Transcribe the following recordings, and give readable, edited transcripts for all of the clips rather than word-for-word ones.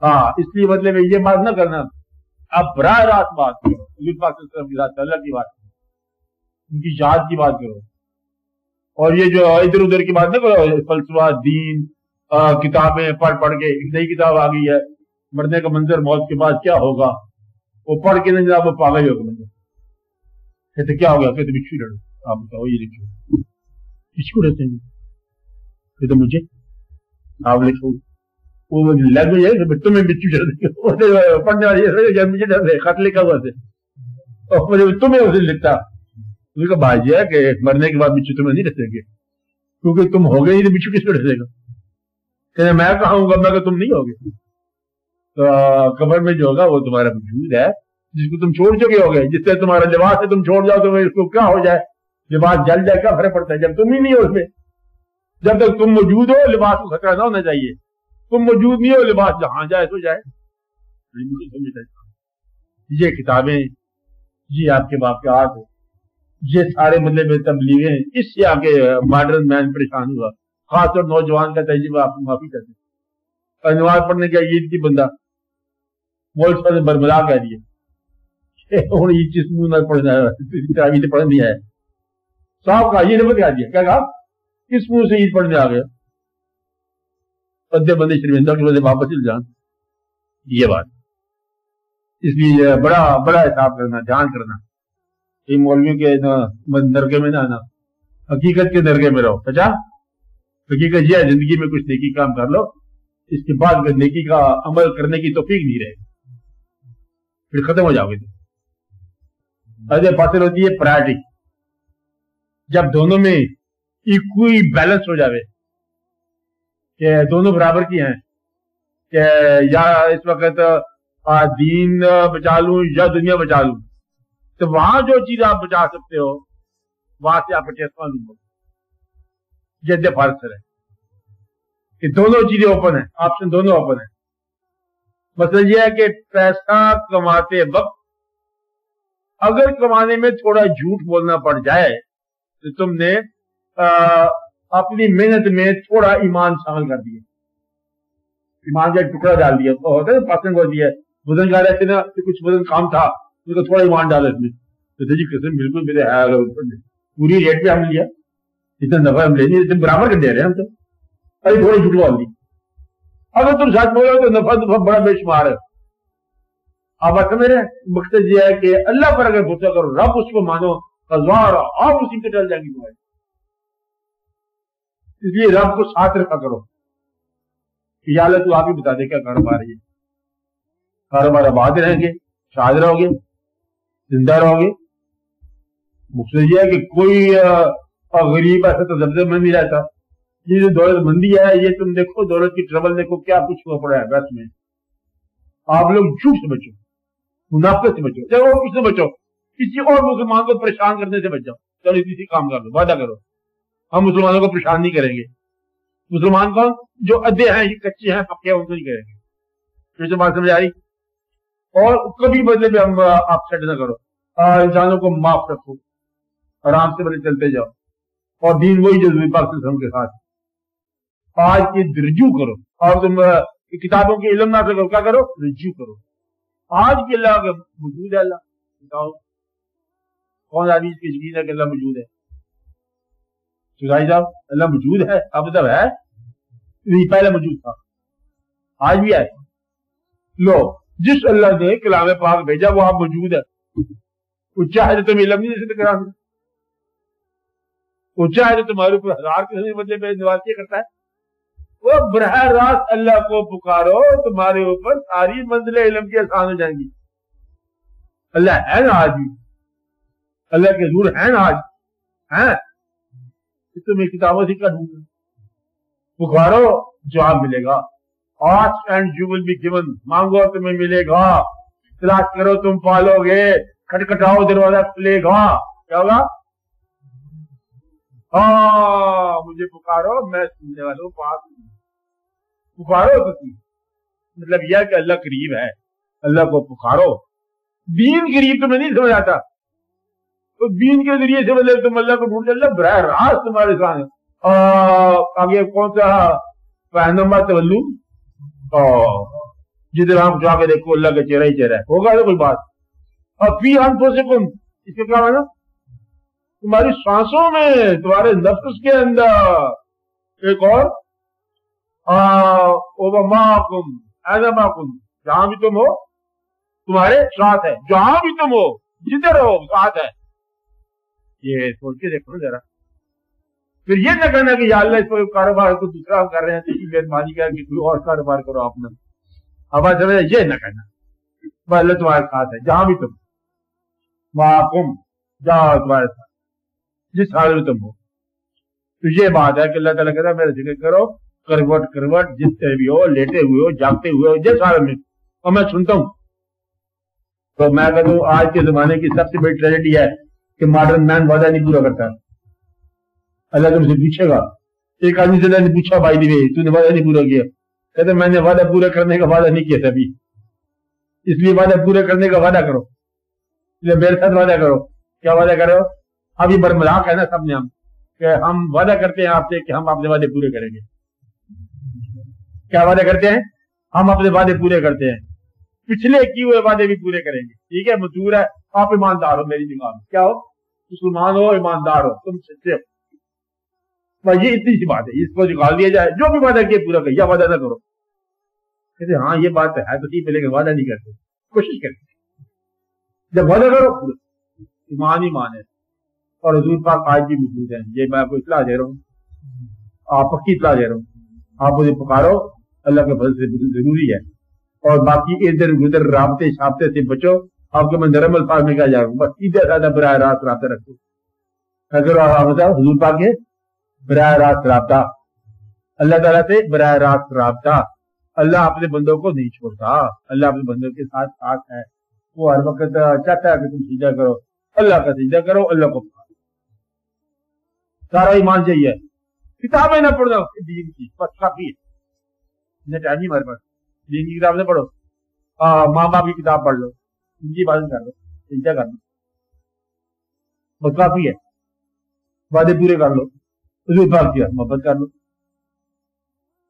ہاں اس لیے مطلب یہ بات نہ کرنا، اب براہ راست بات کرو حضور پاک صلی اللہ علیہ وسلم کے ساتھ، اللہ کی بات کرو، ان کی ذات کی بات کرو، اور یہ جو ادھر ادھر کی بات نہ کرو، فلسفہ، دین، کتابیں پڑھ کے، ایک نئی کتاب آ گئی ہے مرنے کا منظر، موت کے بعد کیا ہوگا، وہ پڑھ کے نہیں جناب وہ پاگل ہی ہوگا بندہ، کہتے کیا ہو گیا، کہتے بچھو لڑو، آپ بتاؤ یہ لکھو، بچھو رہتے ہیں، کہتے مجھے آپ لکھو، وہ لینگویج ہے تمہیں بچو چڑھ پڑھنے والی مجھے ڈر رہے خط لکھا ہوا تھے اور تمہیں اسے لکھتا، اس کا بات یہ ہے کہ مرنے کے بعد بچو تمہیں نہیں رکھیں گے، کیونکہ تم ہو گئے ہی تو بچو کس کو رکھے گا، کہ میں کہوں گا میں کہ تم نہیں ہوگے، تو قبر میں جو ہوگا وہ تمہارا وجود ہے جس کو تم چھوڑ چکے ہو گئے، جس سے تمہارا لباس ہے تم چھوڑ جاؤ تو اس کو کیا ہو جائے، لباس جل جائے، کیا فرق پڑتا ہے جب تم ہی نہیں ہو اس میں، جب تک تم موجود ہو لباس کو خطرہ نہ ہونا چاہیے، تم موجود نہیں ہو لباس جہاں جائے تو جائے۔ یہ کتابیں، یہ آپ کے واقعات، یہ سارے مطلب تبلیغیں، اس سے آ کے ماڈرن مین پریشان ہوا، خاص طور نوجوان کا تجربہ آپ کو معافی کرتے، نماز پڑھنے کا عید کی بندہ مولس پر بربلا کہہ دیا ہوں یہ چیز منہ نہ پڑھنا ہے، پڑھ دیا ہے صاحب کا، یہ نے بتا دیا کیا کہا کس منہ سے عید پڑھنے آ گیا، پدے بندے شرمندہ کی وجہ واپس چل جان، یہ بات، اس لیے بڑا بڑا حساب کرنا، دھیان کرنا، یہ مولویوں کے درگے میں نہ آنا، حقیقت کے درگے میں رہو، اچھا حقیقت یہ ہے زندگی میں کچھ نیکی کام کر لو، اس کے بعد اگر نیکی کا عمل کرنے کی توفیق نہیں رہے پھر ختم ہو جاؤ گے۔ تو فاصل ہوتی ہے پرائرٹی، جب دونوں میں ایکوئی بیلنس ہو جاوے کہ دونوں برابر کی ہیں، کہ یا اس وقت دین بچا لوں یا دنیا بچا لوں، تو وہاں جو چیز آپ بچا سکتے ہو وہاں سے آپ پچیسواں لوں گے، جد فرض ہے کہ دونوں چیزیں اوپن ہیں، آپشن دونوں اوپن ہیں۔ مسئلہ یہ ہے کہ پیسہ کماتے وقت اگر کمانے میں تھوڑا جھوٹ بولنا پڑ جائے تو تم نے اپنی محنت میں تھوڑا ایمان شامل کر دیا، ایمان کا ٹکڑا ڈال دیا، ہوتا ہے پاسنگ ہوتی ہے، وزن کا رہتے نا کچھ وزن کام تھا اس کو تھوڑا ایمان ڈالا اس میں، تو جی قسم بالکل میرے پوری ریٹ پہ ہم لیا، اتنا نفع ہم لے نہیں برابر کر دے رہے ہیں ہم تو، ابھی تھوڑی جھوٹ بول دی، اگر تم سچ بولو تو نفع بڑا بے شمار ہے۔ آپ بات سمجھ رہے ہیں، مقصد یہ ہے کہ اللہ پر اگر غصہ کرو، رب اس کو مانو، ہزار آپ اسی پہ ڈل جائیں گی تمہاری، اس لیے رب کو ساتھ رکھا کرو کہ یا اللہ تو آپ ہی بتا دے کیا کاروبار ہے، کاروبار آباد رہیں گے، شاد رہو گے، زندہ رہو گے۔ مقصد یہ ہے کہ کوئی غریب ایسا تذبذب میں نہیں رہتا، یہ جو دولت مندی ہے یہ تم دیکھو، دولت کی ٹربل دیکھو کیا کچھ ہوا پڑا ہے بس میں، آپ لوگ جھوٹ سے بچو، منافقت سے بچو، چلو اور کس سے بچو، کسی اور مسلمان کو پریشان کرنے سے بچ جاؤ، چلو کسی کام کر لو، وعدہ کرو ہم مسلمانوں کو پریشان نہیں کریں گے، مسلمان کون جو ادھے ہیں کچے ہیں پکے ہیں ان کو نہیں کریں گے، یہ تو بات سمجھ آ رہی۔ اور کبھی بدلے میں ہم آپ سیٹ نہ کرو، انسانوں کو معاف رکھو، آرام سے بڑے چلتے جاؤ، اور دین وہی جو نبی پاک صلی اللہ علیہ وسلم کے ساتھ، آج کی رجوع کرو، اور تم کتابوں کے علم نہ کرو، کیا کرو رجوع کرو، آج کے اللہ کا موجود ہے، اللہ بتاؤ کون آدمی اس کی یقین ہے کہ اللہ موجود ہے، سرائی صاحب اللہ موجود ہے، اب مطلب ہے نہیں پہلے موجود تھا آج بھی ہے، لو جس اللہ نے کلام پاک بھیجا وہ آپ موجود ہے، وہ چاہے تو تم علم نہیں دے سکتے کلام، وہ چاہے تو تمہارے اوپر ہزار کے بدلے میں نوازی کرتا ہے، وہ براہ راست اللہ کو پکارو، تمہارے اوپر ساری منزلیں علم کی آسان ہو جائیں گی۔ اللہ ہے نا آج بھی، اللہ کے حضور ہے نا آج ہیں، تمہیں کتابوں سے کیا ڈھونڈنا، پکارو جواب ملے گا، ask and you will be given, مانگو تمہیں ملے گا، تلاش کرو تم پالو گے، کھٹکھٹاؤ دروازہ کھلے گا، کیا ہوگا ہاں مجھے پکارو میں سننے والا ہوں، پاس پکارو کسی، مطلب یہ کہ اللہ قریب ہے، اللہ کو پکارو، دین قریب تمہیں نہیں سمجھ آتا، تو دین کے ذریعے سے مطلب تم اللہ کو ڈھونڈتے، اللہ براہ راست تمہارے سامنے، آگے کون سا پہنما تولو जिधर हम जाके देखो अल्लाह का चेहरा ही चेहरा है, होगा तो कोई बात। और फी अनफुसिकुम, इसका क्या माना? तुम्हारी सांसों में, तुम्हारे नफ्स के अंदर। एक और ओबमाकुम ऐनमाकुम, जहां भी तुम हो तुम्हारे साथ है, जहां भी तुम हो जिधर हो साथ है। ये सोच के देखो जरा। फिर ये न कहना कि या अल्लाह इस कारोबार को दूसरा कर रहे हैं तो मेहरबानी कर कि कोई और कारोबार करो अपना। अब ये न कहना अल्लाह तुम्हारे साथ है जहां भी तुम, माकुम, जहां तुम्हारे साथ, जिस हाल में तुम हो। तो ये बात है कि अल्लाह ताला कहता है मेरा जिक्र करो करवट करवट, जिससे भी हो, लेटे हुए हो, जागते हुए हो, जिस हाल में, और मैं सुनता हूं। तो मैं कहता हूं आज के जमाने की सबसे बड़ी ट्रेजेडी है कि मॉडर्न मैन वादा नहीं पूरा करता। अल्लाह तुमसे पूछेगा, एक आदमी से अल्लाह ने पूछा भाई दी तूने वादा नहीं पूरा किया, कहते मैंने वादा पूरा करने का वादा नहीं किया था अभी, इसलिए वादा पूरा करने का वादा करो, इसलिए मेरे साथ वादा करो। क्या वादा करो? अभी बरमजाक है ना सबने हम कि हम वादा करते हैं आपसे कि हम अपने वादे पूरे करेंगे। क्या वादा करते हैं? हम अपने वादे पूरे करते हैं, पिछले किए हुए वादे भी पूरे करेंगे। ठीक है, मंजूर है, आप ईमानदार हो मेरी निगाह में। क्या हो? मुसलमान हो, ईमानदार हो, तुम सच्चे हो। ये इतनी सी बात है, इसको निकाल दिया जाए, जो भी वादा किया पूरा कर, या वादा ना करो। कहते हाँ ये बात है तो ठीक है, लेकिन वादा नहीं करते, कोशिश करते। जब वादा करो ईमान ही मान है। और हुजूर पाक आज भी मौजूद है, ये मैं आपको इत्तला दे रहा हूँ, आप पक्की इत्तला दे रहा हूँ। आप मुझे पुकारो, अल्लाह के फजल से जरूरी है। और बाकी इधर उधर राबते शाबते से बचो। आपके मैं नरम अल्फाज में क्या जा रहा हूँ, बस सीधे साधा बराह रास्त राबता रखो। अगर आप बताओ हुजूर पाक के बराह रास्त राबता, अल्लाह ताला से बराह रास्त राबता। अल्लाह अपने बंदों को नहीं छोड़ता, अल्लाह अपने बंदों के साथ साथ है। वो हर वक्त चाहता है कि तुम सीधा करो, अल्लाह का सीधा करो, अल्लाह को सारा ईमान चाहिए। किताबें ना पढ़ो दीन की, बस काफी है, इन्हें टाइम नहीं हमारे पास। दीन की किताब ना पढ़ो, माँ बाप की किताब पढ़ लो, उनकी इबादत कर लो, चिंता कर लो, बस काफी है। वादे पूरे कर लो, किया मोहब्बत कर लो,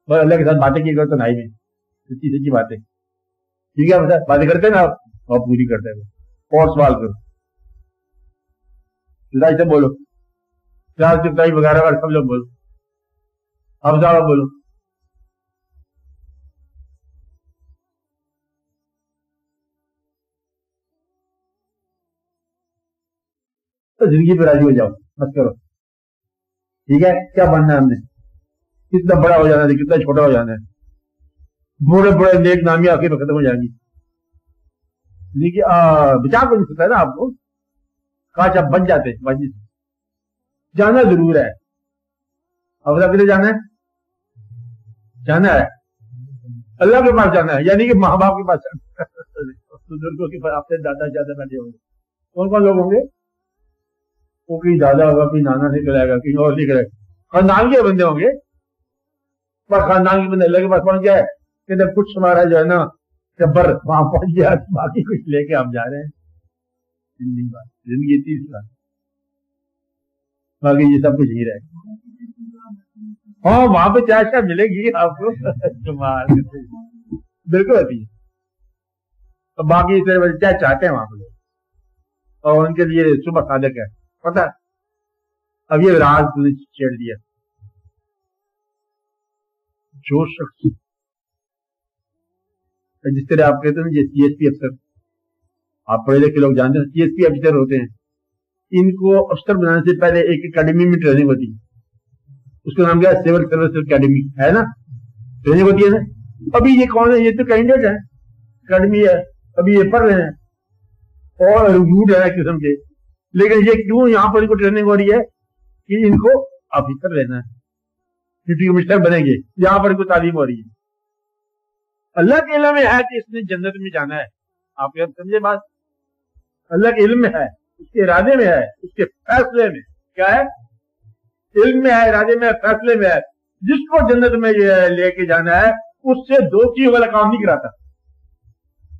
बस अल्लाह के साथ बातें की करो तो नहीं में सच्ची सच्ची बातें। ठीक है, बता बातें करते ना आप, पूरी करते हैं। और सवाल करो, से बोलो, प्यार चुपताई वगैरह सब लोग बोलो, अब ज्यादा बोलो। तो जिंदगी पे राजी हो जाओ, मत करो। ठीक है, क्या बनना है हमने, कितना बड़ा हो जाना है, कितना छोटा हो जाना है। बड़े बड़े नेक नामी आखिर में खत्म हो जाएंगी, लेकिन बचा को नहीं सकता है ना आपको। काश आप बच जाते, जाना जरूर है। अब किधर जाना है? जाना है अल्लाह के पास जाना है, यानी कि माँ बाप के पास जाना है, बुजुर्गों के पास। अपने दादा ज्यादा बैठे होंगे, कौन कौन लोग होंगे? वो कहीं दादा होगा, कहीं नाना निकलेगा, कहीं और निकलेगा, खानदान के बंदे होंगे। पर खानदान के बंदे अल्लाह के पास पहुंच गया है कि जब कुछ हमारा जो है ना जबर वहां पहुंच गया, बाकी कुछ लेके हम जा रहे हैं। जिंदगी 30 साल, बाकी ये सब कुछ ही रहेगा। हाँ, वहां पे चाय शाय मिलेगी आपको बिल्कुल होती है। तो बाकी इस तरह चाय चाहते हैं वहां पे, और उनके लिए सुबह सादक है, पता है। अब ये राज तुमने छेड़ दिया। जो शख्स जिस तरह आप कहते हैं सीएसपी अफसर, आप पढ़े लिखे लोग जानते हैं सीएसपी अफसर होते हैं, इनको अफसर बनाने से पहले एक एकेडमी में ट्रेनिंग होती है, उसका नाम क्या है? सिविल सर्विस एकेडमी है ना, ट्रेनिंग होती है ना। अभी ये कौन है? ये तो कैंडिडेट है, एकेडमी है, अभी ये पढ़ रहे हैं और रिक्रूट है किस्म के। लेकिन ये क्यों यहाँ पर इनको ट्रेनिंग हो रही है कि इनको ऑफिसर लेना है, डिप्टी कमिश्नर बनेंगे, यहाँ पर इनको तालीम हो रही है। अल्लाह के इल्म में है कि इसने जन्नत में जाना है, आप यार समझे बात। अल्लाह के इल्म में है, उसके इरादे में है, उसके फैसले में। क्या है? इल्म में है, इरादे में है, फैसले में है। जिसको जन्नत में लेके जाना है उससे दो चीज वाला काम नहीं कराता।